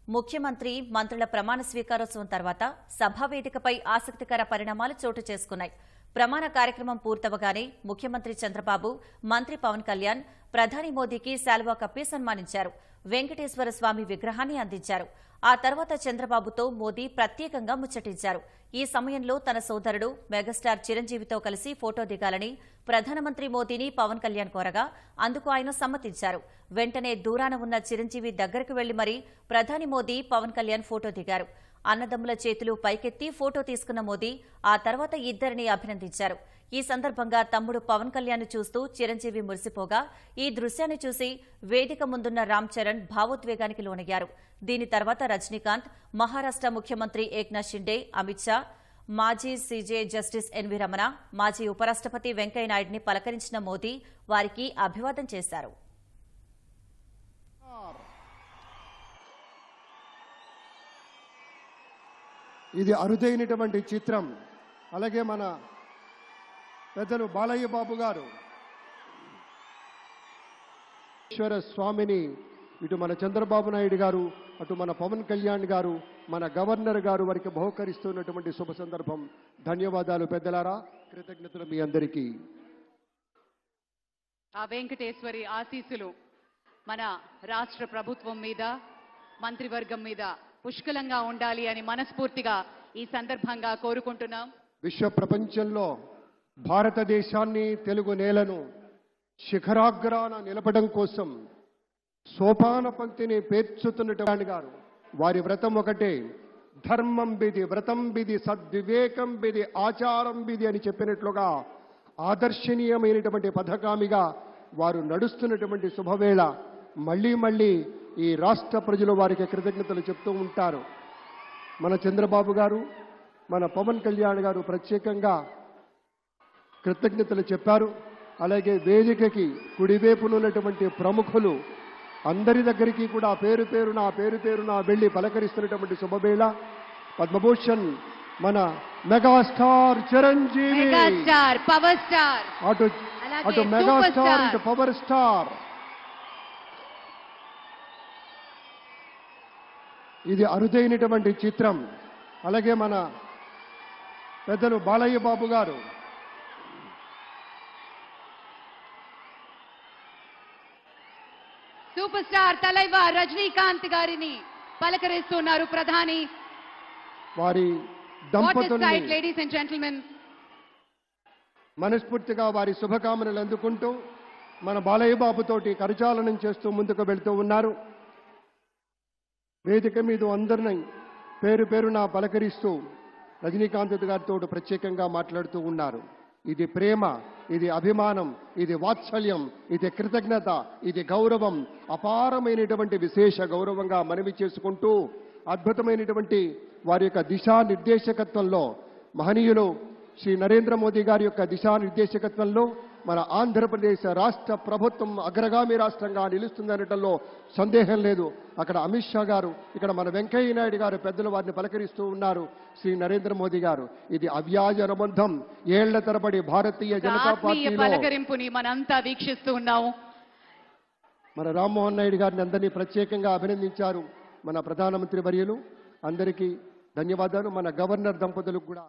ముఖ్యమంత్రి మంత్రుల ప్రమాణ స్వీకారోత్సవం తర్వాత సభావేదికపై ఆసక్తికర పరిణామాలు చోటు చేసుకున్నాయి. ప్రమాణ కార్యక్రమం పూర్తవగానే ముఖ్యమంత్రి చంద్రబాబు, మంత్రి పవన్ కళ్యాణ్ ప్రధాని మోదీకి శాలువా కప్పి సన్మానించారు. వెంకటేశ్వర స్వామి విగ్రహాన్ని అందించారు. ఆ తర్వాత చంద్రబాబుతో మోదీ ప్రత్యేకంగా ముచ్చటించారు. ఈ సమయంలో తన సోదరుడు మెగాస్టార్ చిరంజీవితో కలిసి ఫోటో దిగాలని ప్రధానమంత్రి మోదీని పవన్ కళ్యాణ్ కోరగా అందుకు ఆయన సమ్మతించారు. వెంటనే దూరాన ఉన్న చిరంజీవి దగ్గరకు వెళ్లి మరీ ప్రధాని మోదీ, పవన్ కళ్యాణ్ ఫోటో దిగారు. అన్నదమ్ముల చేతులు పైకెత్తి ఫోటో తీసుకున్న మోదీ ఆ తర్వాత ఇద్దరిని అభినందించారు. ఈ సందర్భంగా తమ్ముడు పవన్ కళ్యాణ్ చూస్తూ చిరంజీవి మురిసిపోగా ఈ దృశ్యాన్ని చూసి వేదిక ముందున్న రామ్ చరణ్ భావోద్వేగానికి లోనయ్యారు. దీని తర్వాత రజనీకాంత్, మహారాష్ట ముఖ్యమంత్రి ఏక్నాథ్ షిండే, అమిత్ షా, మాజీ సీజే జస్టిస్ ఎన్వీ రమణ, మాజీ ఉపరాష్టపతి వెంకయ్యనాయుడిని పలకరించిన మోదీ వారికి అభివాదం చేశారు. ఇది అరుదైనటువంటి చిత్రం. అలాగే మన పెద్దలు బాలయ్య బాబు గారు ఈశ్వర స్వామిని ఇటు మన చంద్రబాబు నాయుడు గారు, అటు మన పవన్ కళ్యాణ్ గారు, మన గవర్నర్ గారు వారికి బహుకరిస్తున్నటువంటి శుభ సందర్భం. ధన్యవాదాలు పెద్దలారా, కృతజ్ఞతలు మీ అందరికీ. ఆ వెంకటేశ్వరి ఆశీస్సులు మన రాష్ట్ర ప్రభుత్వం మీద, మంత్రివర్గం మీద పుష్కలంగా ఉండాలి అని మనస్ఫూర్తిగా ఈ సందర్భంగా కోరుకుంటున్నాం. విశ్వ ప్రపంచంలో భారతదేశాన్ని, తెలుగు నేలను శిఖరాగ్రాన నిలపడం కోసం సోపాన పంక్తిని పేర్చుతున్నటువంటి గారు వారి వ్రతం ఒకటే, ధర్మం బిది, వ్రతం బిది, సద్వివేకం బిది, ఆచారం బిది అని చెప్పినట్లుగా ఆదర్శనీయమైనటువంటి పథకామిగా వారు నడుస్తున్నటువంటి శుభవేళ. మళ్లీ మళ్లీ ఈ రాష్ట్ర ప్రజలు వారికి కృతజ్ఞతలు చెప్తూ ఉంటారు. మన చంద్రబాబు గారు, మన పవన్ కళ్యాణ్ గారు ప్రత్యేకంగా కృతజ్ఞతలు చెప్పారు. అలాగే వేదికకి కుడివైపునున్నటువంటి ప్రముఖులు అందరి దగ్గరికి కూడా పేరు పేరున వెళ్లి పలకరిస్తున్నటువంటి శుభవేళ. పద్మభూషణ్ మన మెగాస్టార్ చిరంజీవి, పవర్ స్టార్, అటు మెగాస్టార్, ఇటు పవర్ స్టార్. ఇది అరుదైనటువంటి చిత్రం. అలాగే మన పెద్దలు బాలయ్య బాబు గారు సూపర్ స్టార్ తలైవర్ రజనీకాంత్ గారిని పలకరిస్తున్నారు ప్రధాని. వారి దంపతుల్ని లేడీస్ అండ్ జెంటిల్మెన్ మనస్ఫూర్తిగా వారి శుభకామనలు అందుకుంటూ మన బాలయ్య బాబుతోటి కరచాలనం చేస్తూ ముందుకు వెళ్తూ ఉన్నారు. వేదిక మీద అందరినీ పేరున పలకరిస్తూ రజనీకాంత్ గారితో ప్రత్యేకంగా మాట్లాడుతూ ఉన్నారు. ఇది ప్రేమ, ఇది అభిమానం, ఇది వాత్సల్యం, ఇది కృతజ్ఞత, ఇది గౌరవం, అపారమైనటువంటి విశేష గౌరవంగా మనవి చేసుకుంటూ అద్భుతమైనటువంటి వారి యొక్క దిశానిర్దేశకత్వంలో, మహనీయులు శ్రీ నరేంద్ర మోదీ గారి యొక్క దిశానిర్దేశకత్వంలో మన ఆంధ్రప్రదేశ్ రాష్ట్ర ప్రభుత్వం అగ్రగామి రాష్ట్రంగా నిలుస్తుందనటంలో సందేహం లేదు. అక్కడ అమిత్ షా గారు, ఇక్కడ మన వెంకయ్య నాయుడు గారు పెద్దలు వారిని పలకరిస్తూ ఉన్నారు. శ్రీ నరేంద్ర మోదీ గారు, ఇది అవ్యాజ అనుబంధం. ఏళ్ల తరబడి భారతీయ జనతా పార్టీలో పలకరింపుని మనంతా వీక్షిస్తూ ఉన్నాము. మన రామ్మోహన్ నాయుడు గారిని అందరినీ ప్రత్యేకంగా అభినందించారు. మన ప్రధానమంత్రి వర్యులు అందరికీ ధన్యవాదాలు. మన గవర్నర్ దంపతులకు కూడా